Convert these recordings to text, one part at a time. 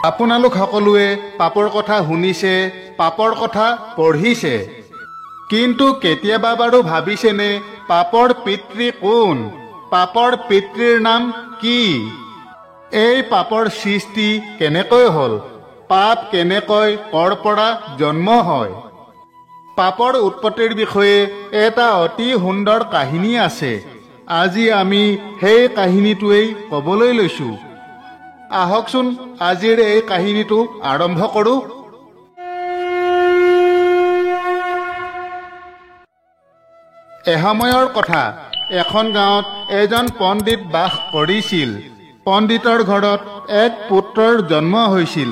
আপোনালোক সকলোৱে পাপৰ কথা শুনিছে, পাপৰ কথা পঢ়িছে, কিন্তু কেতিয়াবা বাৰু ভাবিছেনে পাপৰ পিতৃ কোন? পাপৰ পিতৃৰ নাম কি? এই পাপৰ সৃষ্টি কেনেকৈ হ'ল? পাপ কেনেকৈ কৰ পৰা জন্ম হয়? পাপৰ উৎপত্তিৰ বিষয়ে এটা অতি সুন্দৰ কাহিনী আছে। আজি আমি সেই কাহিনীটোৱেই ক'বলৈ লৈছোঁ। আহকচোন আজিৰ এই কাহিনীটো আৰম্ভ কৰোঁ। এসময়ৰ কথা, এখন গাঁৱত এজন পণ্ডিত বাস কৰিছিল। পণ্ডিতৰ ঘৰত এক পুত্ৰৰ জন্ম হৈছিল,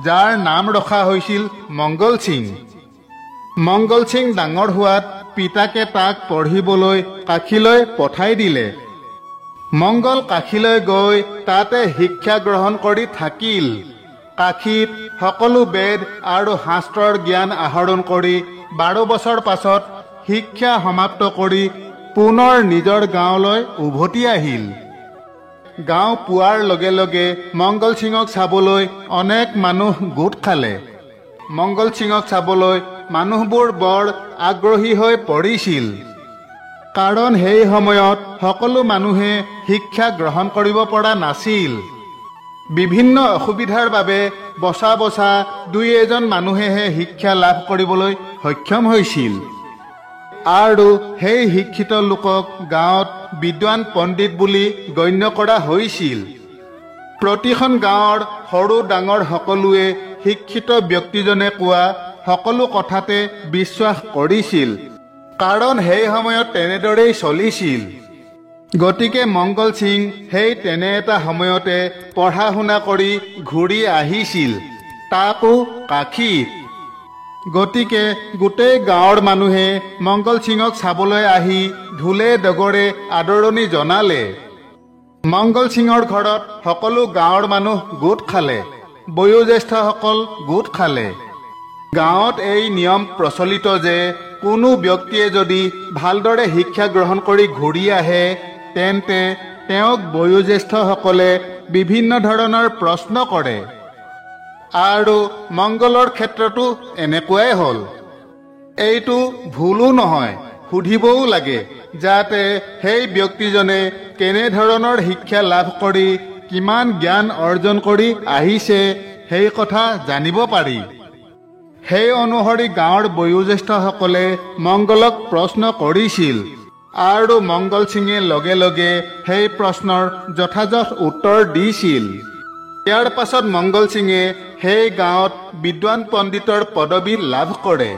যাৰ নাম ৰখা হৈছিল মংগল সিং। মংগল সিং ডাঙৰ হোৱাত পিতাকে তাক পঢ়িবলৈ কাশীলৈ পঠাই দিলে। মংগল কাশীলৈ গৈ তাতে শিক্ষা গ্ৰহণ কৰি থাকিল। কাশীত সকলো বেদ আৰু শাস্ত্ৰৰ জ্ঞান আহৰণ কৰি 12 বছৰ পাছত শিক্ষা সমাপ্ত কৰি পুনৰ নিজৰ গাঁৱলৈ উভতি আহিল। গাঁও পোৱাৰ লগে লগে মংগল সিঙক চাবলৈ অনেক মানুহ গোট খালে। মংগল সিঙক চাবলৈ মানুহবোৰ বৰ আগ্ৰহী হৈ পৰিছিল, কাৰণ সেই সময়ত সকলো মানুহে শিক্ষা গ্ৰহণ কৰিব পৰা নাছিল। বিভিন্ন অসুবিধাৰ বাবে বচা বচা 2-এজন মানুহেহে শিক্ষা লাভ কৰিবলৈ সক্ষম হৈছিল, আৰু সেই শিক্ষিত লোকক গাঁৱত বিদ্বান পণ্ডিত বুলি গণ্য কৰা হৈছিল। প্ৰতিখন গাঁৱৰ সৰু ডাঙৰ সকলোৱে শিক্ষিত ব্যক্তিজনে কোৱা সকলো কথাতে বিশ্বাস কৰিছিল, কাৰণ সেই সময়ত তেনেদৰেই চলিছিল। গতিকে মংগল সিং সেই তেনে এটা সময়তে পঢ়া শুনা কৰি ঘূৰি আহিছিল, তাকো কাশীত। গতিকে গোটেই গাঁৱৰ মানুহে মংগল সিঙক চাবলৈ আহি ঢোলে ডগৰে আদৰণি জনালে। মংগল সিঙৰ ঘৰত সকলো গাঁৱৰ মানুহ গোট খালে, বয়োজ্যেষ্ঠসকল গোট খালে। গাঁৱত এই নিয়ম প্ৰচলিত যে কোনো ব্যক্তিয়ে যদি ভালদৰে শিক্ষা গ্ৰহণ কৰি ঘূৰি আহে, তেন্তে তেওঁক বয়োজ্যেষ্ঠসকলে বিভিন্ন ধৰণৰ প্ৰশ্ন কৰে। আৰু মংগলৰ ক্ষেত্ৰতো এনেকুৱাই হ'ল। এইটো ভুলো নহয়, সুধিবও লাগে, যাতে সেই ব্যক্তিজনে কেনেধৰণৰ শিক্ষা লাভ কৰি কিমান জ্ঞান অৰ্জন কৰি আহিছে সেই কথা জানিব পাৰি। সেই অনুসৰি গাঁৱৰ বয়োজ্যেষ্ঠসকলে মংগলক প্ৰশ্ন কৰিছিল, আৰু মংগল সিঙে লগে লগে সেই প্ৰশ্নৰ যথাযথ উত্তৰ দিছিল। ইয়াৰ পাছত মংগল সিঙে সেই গাঁৱত বিদ্বান পণ্ডিতৰ পদবী লাভ কৰে।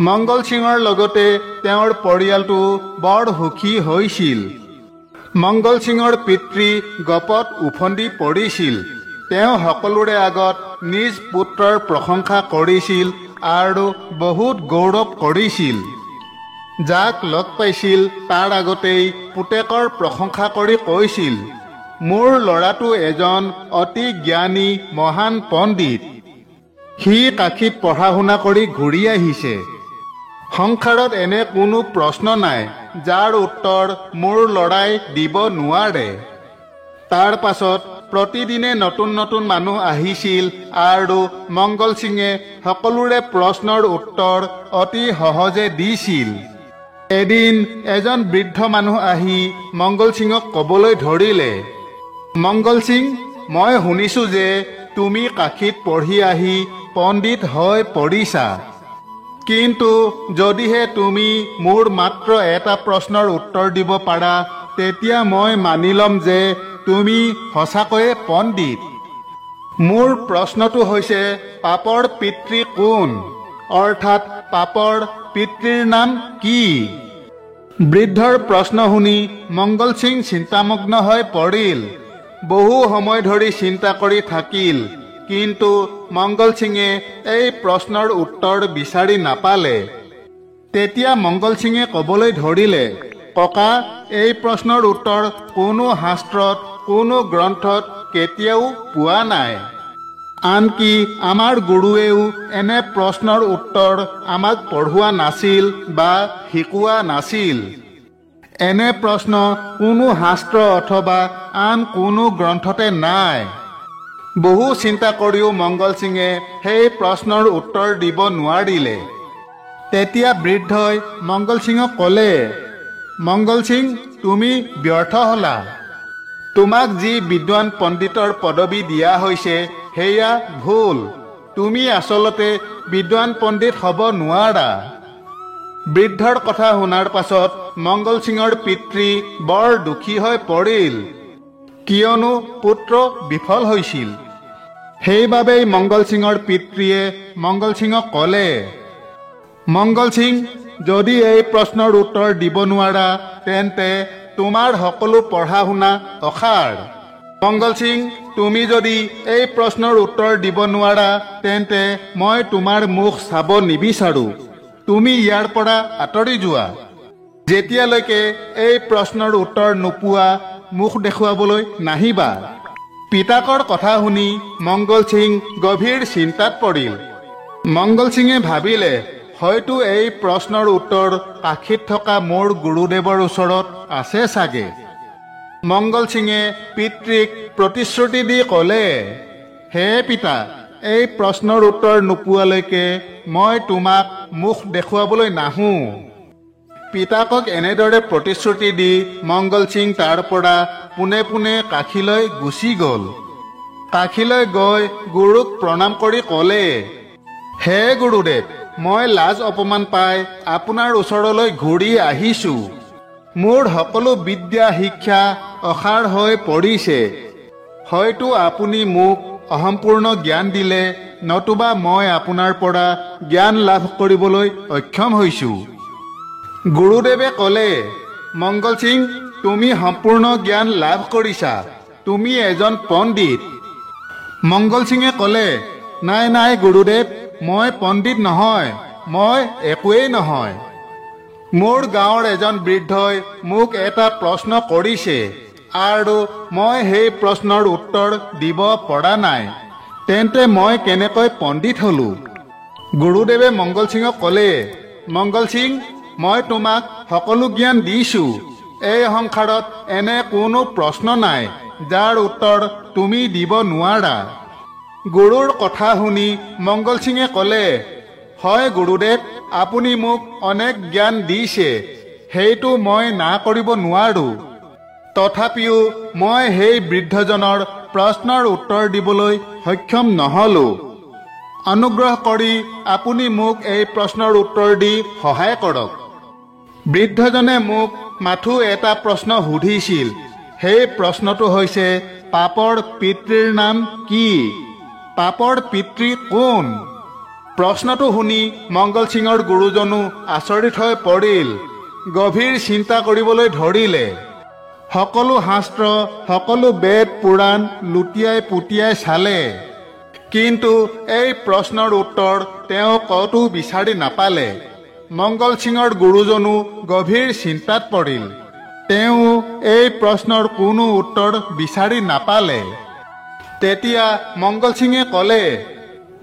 মংগল সিঙৰ লগতে তেওঁৰ পৰিয়ালটো বৰ সুখী হৈছিল। মংগল সিঙৰ পিতৃ গপত উফন্দি পৰিছিল। তেওঁ সকলোৰে আগত নিজ পুত্ৰৰ প্ৰশংসা কৰিছিল আৰু বহুত গৌৰৱ কৰিছিল। যাক লগ পাইছিল তাৰ আগতেই পুতেকৰ প্ৰশংসা কৰি কৈছিল, মোৰ ল'ৰাটো এজন অতি জ্ঞানী মহান পণ্ডিত। সি কাশীত পঢ়া শুনা কৰি ঘূৰি আহিছে। সংসাৰত এনে কোনো প্ৰশ্ন নাই যাৰ উত্তৰ মোৰ ল'ৰাই দিব নোৱাৰে। তাৰ পাছত প্ৰতিদিনে নতুন নতুন মানুহ আহিছিল, আৰু মংগল সিঙে সকলোৰে প্ৰশ্নৰ উত্তৰ অতি সহজে দিছিল। এদিন এজন বৃদ্ধ মানুহ আহি মংগল সিঙক ক'বলৈ ধৰিলে, মংগল সিং, মই শুনিছোঁ যে তুমি কাশীত পঢ়ি আহি পণ্ডিত হৈ পৰিছা, কিন্তু যদিহে তুমি মোৰ মাত্ৰ এটা প্ৰশ্নৰ উত্তৰ দিব পাৰা, তেতিয়া মই মানি ল'ম যে তুমি সঁচাকৈয়ে পণ্ডিত। মোৰ প্ৰশ্নটো হৈছে, পাপৰ পিতৃ কোন? অৰ্থাৎ পাপৰ পিতৃৰ নাম কি? বৃদ্ধৰ প্ৰশ্ন শুনি মংগল সিং চিন্তামগ্ন হৈ পৰিল। বহু সময় ধৰি চিন্তা কৰি থাকিল, কিন্তু মংগল সিঙে এই প্ৰশ্নৰ উত্তৰ বিচাৰি নাপালে। তেতিয়া মংগল সিঙে ক'বলৈ ধৰিলে, ককা, এই প্ৰশ্নৰ উত্তৰ কোনো শাস্ত্ৰত কোনো গ্ৰন্থত কেতিয়াও পোৱা নাই। আনকি আমাৰ গুৰুৱেও এনে প্ৰশ্নৰ উত্তৰ আমাক পঢ়োৱা নাছিল বা শিকোৱা নাছিল। এনে প্ৰশ্ন কোনো শাস্ত্ৰ অথবা আন কোনো গ্ৰন্থতে নাই। বহু চিন্তা কৰিও মংগল সিঙে সেই প্ৰশ্নৰ উত্তৰ দিব নোৱাৰিলে। তেতিয়া বৃদ্ধই মংগল সিঙক ক'লে, মংগল সিং, তুমি ব্যৰ্থ হলা। তোমাক যি বিদ্বান পণ্ডিতৰ পদবী দিয়া হৈছে সেয়া ভুল। তুমি আচলতে বিদ্বান পণ্ডিত হ'ব নোৱাৰা। বৃদ্ধৰ কথা শুনাৰ পাছত মংগল সিঙৰ পিতৃ বৰ দুখী হৈ পৰিল, কিয়নো পুত্ৰ বিফল হৈছিল। সেইবাবেই মংগল সিঙৰ পিতৃয়ে মংগল সিঙক ক'লে, মংগল সিং, যদি এই প্ৰশ্নৰ উত্তৰ দিব নোৱাৰা তেন্তে তোমাৰ সকলো পঢ়া শুনা অসাৰ। মংগল সিং, তুমি যদি এই প্ৰশ্নৰ উত্তৰ দিব নোৱাৰা তেন্তে মই তোমাৰ মুখ চাব নিবিচাৰোঁ। তুমি ইয়াৰ পৰা আঁতৰি যোৱা। যেতিয়ালৈকে এই প্ৰশ্নৰ উত্তৰ নোপোৱা মুখ দেখুৱাবলৈ নাহিবা। পিতাকৰ কথা শুনি মংগল সিং গভীৰ চিন্তাত পৰিল। মংগল সিঙে ভাবিলে, হয়তো এই প্ৰশ্নৰ উত্তৰ কাশীত থকা মোৰ গুৰুদেৱৰ ওচৰত আছে চাগে। মংগল সিঙে পিতৃক প্ৰতিশ্ৰুতি দি ক'লে, হে পিতা, এই প্ৰশ্নৰ উত্তৰ নোপোৱালৈকে মই তোমাক মুখ দেখুৱাবলৈ নাহোঁ। পিতাকক এনেদৰে প্ৰতিশ্ৰুতি দি মংগল সিং তাৰ পৰা পোনে পোনে কাশীলৈ গুচি গ'ল। কাশীলৈ গৈ গুৰুক প্ৰণাম কৰি ক'লে, হে গুৰুদেৱ, মই লাজ অপমান পাই আপোনাৰ ওচৰলৈ ঘূৰি আহিছোঁ। মোৰ সকলো বিদ্যা শিক্ষা অসাৰ হৈ পৰিছে। হয়তো আপুনি মোক অসম্পূৰ্ণ জ্ঞান দিলে, নতুবা মই আপোনাৰ পৰা জ্ঞান লাভ কৰিবলৈ অক্ষম হৈছোঁ। গুৰুদেৱে ক'লে, মংগল সিং, তুমি সম্পূৰ্ণ জ্ঞান লাভ কৰিছা। তুমি এজন পণ্ডিত। মংগল সিঙে ক'লে, নাই নাই গুৰুদেৱ, মই পণ্ডিত নহয়, মই একোৱেই নহয়। মোৰ গাঁৱৰ এজন বৃদ্ধই মোক এটা প্ৰশ্ন কৰিছে আৰু মই সেই প্ৰশ্নৰ উত্তৰ দিব পৰা নাই। তেন্তে মই কেনেকৈ পণ্ডিত হলো? গুৰুদেৱে মংগল সিঙক ক'লে, মংগল সিং, মই তোমাক সকলো জ্ঞান দিছোঁ। এই সংসাৰত এনে কোনো প্ৰশ্ন নাই যাৰ উত্তৰ তুমি দিব নোৱাৰা। গুৰুৰ কথা শুনি মংগল সিঙে ক'লে, হয় গুৰুদেৱ, আপুনি মোক অনেক জ্ঞান দিছে, সেইটো মই না কৰিব নোৱাৰোঁ। তথাপিও মই সেই বৃদ্ধজনৰ প্ৰশ্নৰ উত্তৰ দিবলৈ সক্ষম নহ'লোঁ। অনুগ্ৰহ কৰি আপুনি মোক এই প্ৰশ্নৰ উত্তৰ দি সহায় কৰক। বৃদ্ধজনে মোক মাথো এটা প্ৰশ্ন সুধিছিল। সেই প্ৰশ্নটো হৈছে, পাপৰ পিতৃৰ নাম কি? পাপৰ পিতৃ কোন? প্ৰশ্নটো শুনি মংগল সিঙৰ গুৰুজনো আচৰিত হৈ পৰিল। গভীৰ চিন্তা কৰিবলৈ ধৰিলে। সকলো শাস্ত্ৰ, সকলো বেদ পুৰাণ লুটিয়াই পুটিয়াই চালে, কিন্তু এই প্ৰশ্নৰ উত্তৰ তেওঁ ক'তো বিচাৰি নাপালে। মংগল সিঙৰ গুৰুজনো গভীৰ চিন্তাত পৰিল। তেওঁ এই প্ৰশ্নৰ কোনো উত্তৰ বিচাৰি নাপালে। তেতিয়া মংগল সিঙে ক'লে,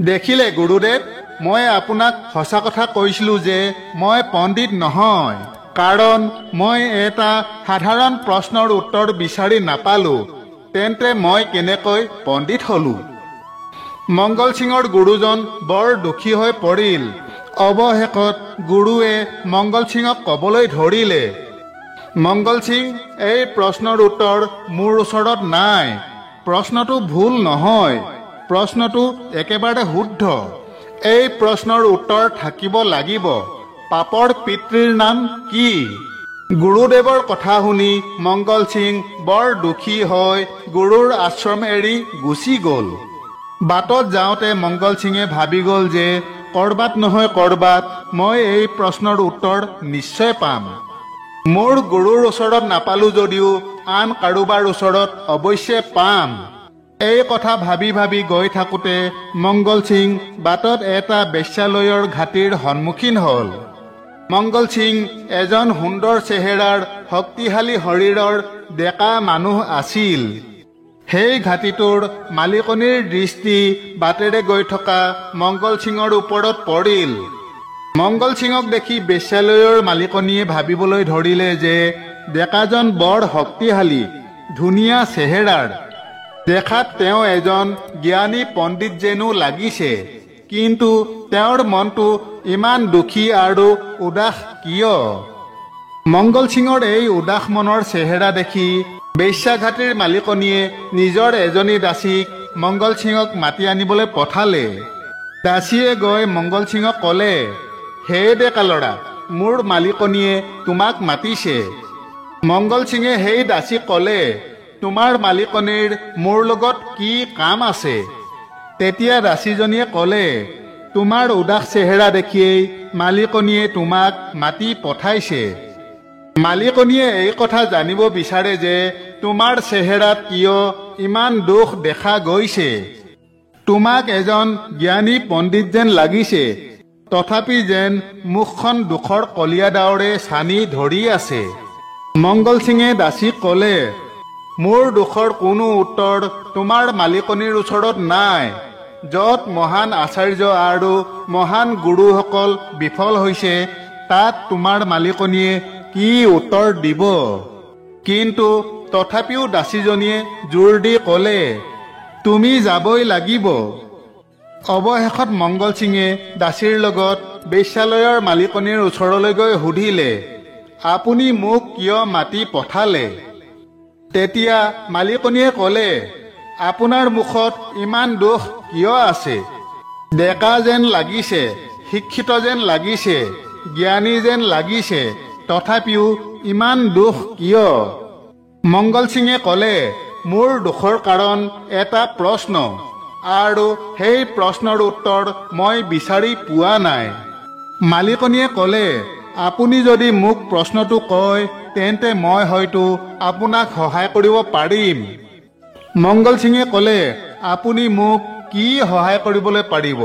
দেখিলে গুৰুদেৱ, মই আপোনাক সঁচা কথা কৈছিলোঁ যে মই পণ্ডিত নহয়, কাৰণ মই এটা সাধাৰণ প্ৰশ্নৰ উত্তৰ বিচাৰি নাপালোঁ। তেন্তে মই কেনেকৈ পণ্ডিত হলোঁ? মংগল সিঙৰ গুৰুজন বৰ দুখী হৈ পৰিল। অৱশেষত গুৰুৱে মংগল সিঙক ক'বলৈ ধৰিলে, মংগল সিং, এই প্ৰশ্নৰ উত্তৰ মোৰ ওচৰত নাই। প্ৰশ্নটো ভুল নহয়, প্ৰশ্নটো একেবাৰে শুদ্ধ। এই প্ৰশ্নৰ উত্তৰ থাকিব লাগিব, পাপৰ পিতৃৰ নাম কি? গুৰুদেৱৰ কথা শুনি মংগল সিং বৰ দুখী হৈ গুৰুৰ আশ্ৰম এৰি গুচি গ'ল। বাটত যাওঁতে মংগল সিঙে ভাবি গ'ল যে ক'ৰবাত নহয় ক'ৰবাত মই এই প্ৰশ্নৰ উত্তৰ নিশ্চয় পাম। মোৰ গুৰুৰ ওচৰত নাপালোঁ যদিও আন কাৰোবাৰ ওচৰত অৱশ্যে পাম। এই কথা ভাবি ভাবি গৈ থাকোঁতে মংগল সিং বাটত এটা বেশ্যালয়ৰ ঘাটিৰ সন্মুখীন হ'ল। মংগল সিং এজন সুন্দৰ চেহেৰাৰ শক্তিশালী শৰীৰৰ ডেকা মানুহ আছিল। সেই ঘাটিটোৰ মালিকনীৰ দৃষ্টি বাটেৰে গৈ থকা মংগল সিঙৰ ওপৰত পৰিল। মংগল সিঙক দেখি বেশ্যালয়ৰ মালিকনীয়ে ভাবিবলৈ ধৰিলে যে ডেকাজন বৰ শক্তিশালী, ধুনীয়া চেহেৰাৰ। দেখাত তেওঁ এজন জ্ঞানী পণ্ডিত যেনো লাগিছে, কিন্তু তেওঁৰ মনটো ইমান দুখী আৰু উদাস কিয়? মংগল সিঙৰ এই উদাস মনৰ চেহেৰা দেখি বেশ্যাঘাটীৰ মালিকনীয়ে নিজৰ এজনী দাসীক মংগল সিঙক মাতি আনিবলৈ পঠালে। দাসীয়ে গৈ মংগল সিঙক ক'লে, হে ডেকা ল'ৰা, মোৰ মালিকনীয়ে তোমাক মাতিছে। মংগল সিঙে সেই দাসীক ক'লে, তোমাৰ মালিকনীৰ মোৰ লগত কি কাম আছে? তেতিয়া দাসীজনীয়ে ক'লে, তোমাৰ উদাস চেহেৰা দেখিয়েই মালিকনীয়ে তোমাক মাতি পঠাইছে। মালিকনীয়ে এই কথা জানিব বিচাৰে যে তোমাৰ চেহেৰাত কিয় ইমান দুখ দেখা গৈছে। তোমাক এজন জ্ঞানী পণ্ডিত যেন লাগিছে, তথাপি যেন মুখখন দুখৰ কলীয়া ডাৱৰে ছানি ধৰি আছে। মংগল সিঙে দাসীক ক'লে, মোৰ দুখৰ কোনো উত্তৰ তোমাৰ মালিকনীৰ ওচৰত নাই। য'ত মহান আচাৰ্য আৰু মহান গুৰুসকল বিফল হৈছে, তাত তোমাৰ মালিকনীয়ে কি উত্তৰ দিব? কিন্তু তথাপিও দাসীজনীয়ে জোৰ দি ক'লে, তুমি যাবই লাগিব। অৱশেষত মংগল সিঙে দাসীৰ লগত বেশ্যালয়ৰ মালিকনীৰ ওচৰলৈ গৈ সুধিলে, আপুনি মোক কিয় মাতি পঠালে? তেতিয়া মালিকনীয়ে ক'লে, আপোনাৰ মুখত ইমান দুখ কিয় আছে? ডেকা যেন লাগিছে, শিক্ষিত যেন লাগিছে, জ্ঞানী যেন লাগিছে, তথাপিও ইমান দুখ কিয়? মংগল সিঙে ক'লে, মোৰ দুখৰ কাৰণ এটা প্ৰশ্ন, আৰু সেই প্ৰশ্নৰ উত্তৰ মই বিচাৰি পোৱা নাই। মালিকনীয়ে ক'লে, আপুনি যদি মোক প্ৰশ্নটো কয়, তেন্তে মই হয়তো আপোনাক সহায় কৰিব পাৰিম। মংগল সিঙে ক'লে, আপুনি মোক কি সহায় কৰিবলৈ পাৰিব?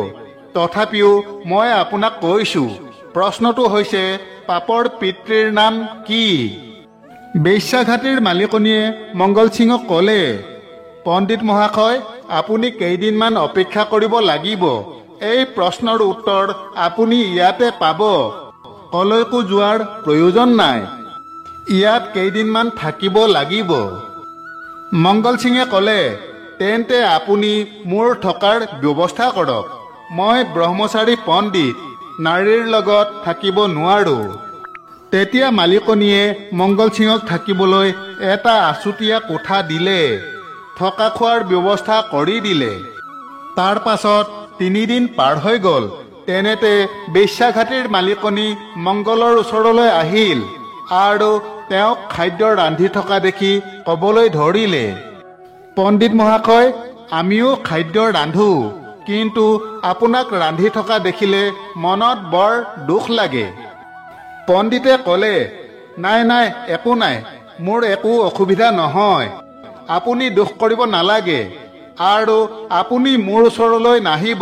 তথাপিও মই আপোনাক কৈছোঁ, প্ৰশ্নটো হৈছে, পাপৰ পিতৃৰ নাম কি? বেশ্যাঘাটীৰ মালিকনীয়ে মংগল সিঙক ক'লে, পণ্ডিত মহাশয়, আপুনি কেইদিনমান অপেক্ষা কৰিব লাগিব। এই প্ৰশ্নৰ উত্তৰ আপুনি ইয়াতে পাব। কলৈকো যোৱাৰ প্ৰয়োজন নাই। ইয়াত কেইদিনমান থাকিব লাগিব। মংগল সিঙে ক'লে, তেন্তে আপুনি মোৰ থকাৰ ব্যৱস্থা কৰক। মই ব্ৰহ্মচাৰী পণ্ডিত, নাৰীৰ লগত থাকিব নোৱাৰোঁ। তেতিয়া মালিকনীয়ে মংগল সিঙক থাকিবলৈ এটা আছুতীয়া কোঠা দিলে, থকা খোৱাৰ ব্যৱস্থা কৰি দিলে। তাৰ পাছত 3 দিন পাৰ হৈ গ'ল। তেনেতে বেশ্যাঘাটীৰ মালিকনী মংগলৰ ওচৰলৈ আহিল আৰু তেওঁক খাদ্য ৰান্ধি থকা দেখি ক'বলৈ ধৰিলে, পণ্ডিত মহাশয়, আমিও খাদ্য ৰান্ধো, কিন্তু আপোনাক ৰান্ধি থকা দেখিলে মনত বৰ দুখ লাগে। পণ্ডিতে ক'লে, নাই নাই, একো নাই, মোৰ একো অসুবিধা নহয়। আপুনি দুখ কৰিব নালাগে, আৰু আপুনি মোৰ ওচৰলৈ নাহিব,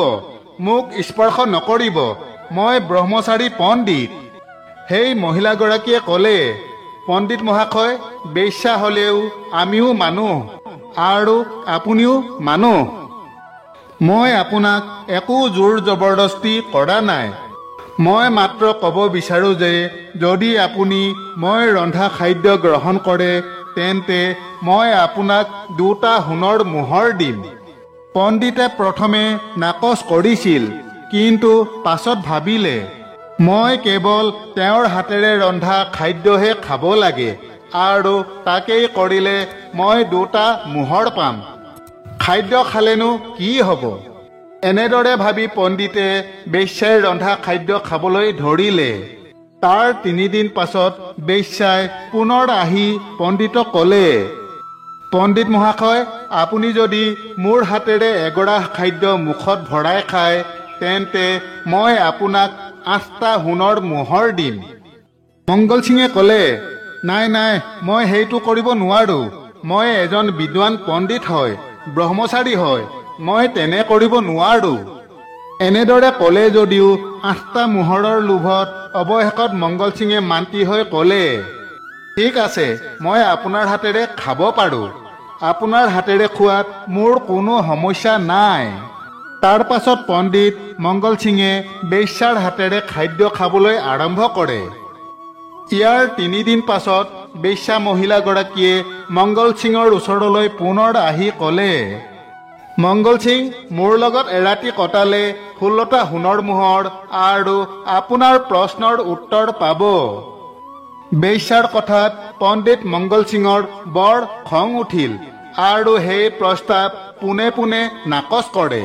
মোক স্পৰ্শ নকৰিব, মই ব্ৰহ্মচাৰী পণ্ডিত। সেই মহিলাগৰাকীয়ে ক'লে, পণ্ডিত মহাশয়, বেশ্যা হ'লেও আমিও মানুহ, আৰু আপুনিও মানুহ। মই আপোনাক একো জোৰ জবৰদস্তি কৰা নাই। মই মাত্ৰ ক'ব বিচাৰোঁ যে যদি আপুনি মই ৰন্ধা খাদ্য গ্ৰহণ কৰে, তেন্তে মই আপোনাক 2টা সোণৰ মোহৰ দিম। পণ্ডিতে প্ৰথমে নাকচ কৰিছিল, কিন্তু পাছত ভাবিলে, মই কেৱল তেওঁৰ হাতেৰে ৰন্ধা খাদ্যহে খাব লাগে, আৰু তাকেই কৰিলে মই 2টা মোহৰ পাম। খাদ্য খালেনো কি হ'ব? এনেদৰে ভাবি পণ্ডিতে বেশ্যাই ৰন্ধা খাদ্য খাবলৈ ধৰিলে। তাৰ 3 দিন পাছত বেশ্যাই পুনৰ আহি পণ্ডিতক ক'লে, পণ্ডিত মহাশয়, আপুনি যদি মোৰ হাতেৰে এগৰাহ খাদ্য মুখত ভৰাই খায়, তেন্তে মই আপোনাক 8টা সোণৰ মোহৰ দিম। মংগল সিঙে ক'লে, নাই নাই, মই সেইটো কৰিব নোৱাৰোঁ। মই এজন বিদ্বান পণ্ডিত হয়, ব্ৰহ্মচাৰী হয়, মই তেনে কৰিব নোৱাৰোঁ। এনেদৰে ক'লে যদিও 8টা মোহৰৰ লোভত অৱশেষত মংগল সিঙে মান্তি হৈ ক'লে, ঠিক আছে, মই আপোনাৰ হাতেৰে খাব পাৰোঁ। আপোনাৰ হাতেৰে খোৱাত মোৰ কোনো সমস্যা নাই। তাৰ পাছত পণ্ডিত মংগল সিঙে বেশ্যাৰ হাতেৰে খাদ্য খাবলৈ আৰম্ভ কৰে। ইয়াৰ 3 দিন পাছত বেশ্যা মহিলাগৰাকীয়ে মংগল সিঙৰ ওচৰলৈ পুনৰ আহি ক'লে, মংগল সিং, মোৰ লগত এৰাতি কটালে 16টা সোণৰ মোহৰ আৰু আপোনাৰ প্ৰশ্নৰ উত্তৰ পাব। বেশ্যাৰ কথাত পণ্ডিত মংগল সিঙৰ বৰ খং উঠিল আৰু সেই প্ৰস্তাৱ পোনে পোনে নাকচ কৰে।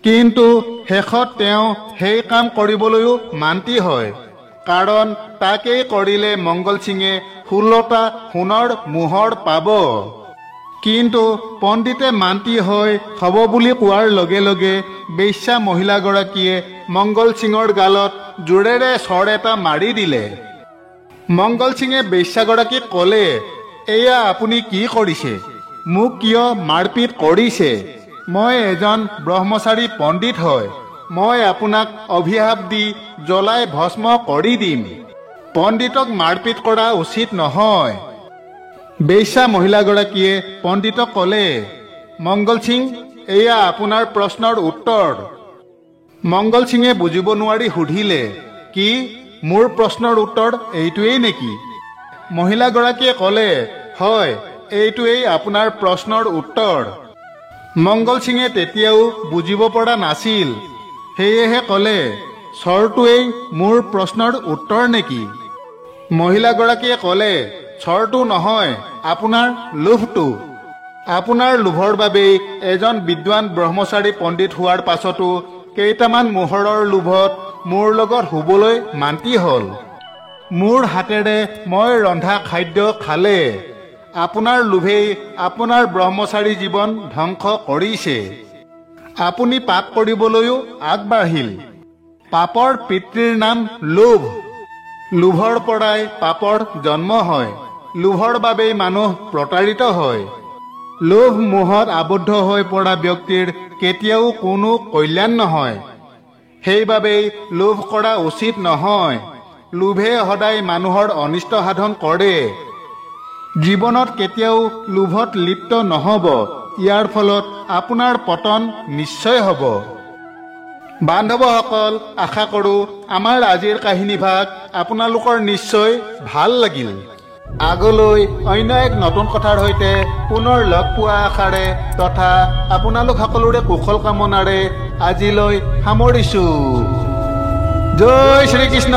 কিন্তু শেষত তেওঁ সেই কাম কৰিবলৈও মান্তি হয়, কাৰণ তাকেই কৰিলে মংগল সিঙে 16টা সোণৰ মোহৰ পাব। কিন্তু পণ্ডিতে মান্তি হৈ হ'ব বুলি কোৱাৰ লগে লগে বেশ্যা মহিলাগৰাকীয়ে মংগল সিঙৰ গালত জোৰেৰে চৰ এটা মাৰি দিলে। মংগল সিঙে বেশ্যাগৰাকীক ক'লে, এয়া আপুনি কি কৰিছে? মোক কিয় মাৰপিট কৰিছে? মই এজন ব্ৰহ্মচাৰী পণ্ডিত হয়। মই আপোনাক অভিশাপ দি জ্বলাই ভস্ম কৰি দিম। পণ্ডিতক মাৰপিট কৰা উচিত নহয়। বেশ্যা মহিলাগৰাকীয়ে পণ্ডিতক ক'লে, মংগল সিং, এয়া আপোনাৰ প্ৰশ্নৰ উত্তৰ। মংগল সিঙে বুজিব নোৱাৰি সুধিলে, কি মোৰ প্ৰশ্নৰ উত্তৰ এইটোৱেই নেকি? মহিলাগৰাকীয়ে ক'লে, হয়, এইটোৱেই আপোনাৰ প্ৰশ্নৰ উত্তৰ। মংগল সিঙে তেতিয়াও বুজিব পৰা নাছিল, সেয়েহে ক'লে, চৰটোৱেই মোৰ প্ৰশ্নৰ উত্তৰ নেকি? মহিলাগৰাকীয়ে ক'লে, চৰটো নহয়, আপোনাৰ লোভটো। আপোনাৰ লোভৰ বাবেই এজন বিদ্বান ব্ৰহ্মচাৰী পণ্ডিত হোৱাৰ পাছতো কেইটামান মোহৰৰ লোভত মোৰ লগত শুবলৈ মান্তি হ'ল। মোৰ হাতেৰে মই ৰন্ধা খাদ্য খালে আপোনাৰ লোভেই আপোনাৰ ব্ৰহ্মচাৰী জীৱন ধ্বংস কৰিছে। আপুনি পাপ কৰিবলৈও আগবাঢ়িল। পাপৰ পিতৃৰ নাম লোভ। লোভৰ পৰাই পাপৰ জন্ম হয়। লোভৰ বাবেই মানুহ প্ৰতাৰিত হয়। লোভ মোহত আবদ্ধ হৈ পৰা ব্যক্তিৰ কেতিয়াও কোনো কল্যাণ নহয়। সেইবাবেই লোভ কৰা উচিত নহয়। লোভে সদায় মানুহৰ অনিষ্ট সাধন কৰে। জীৱনত কেতিয়াও লোভত লিপ্ত নহ'ব। ইয়াৰ ফলত আপোনাৰ পতন নিশ্চয় হ'ব। বান্ধৱসকল, আশা কৰোঁ আমাৰ আজিৰ কাহিনীভাগ আপোনালোকৰ নিশ্চয় ভাল লাগিল। আগলৈ অন্য এক নতুন কথাৰ সৈতে পুনৰ লগ পোৱা আশাৰে তথা আপোনালোক সকলোৰে কুশল কামনাৰে আজিলৈ সামৰিছোঁ। জয় শ্ৰীকৃষ্ণ।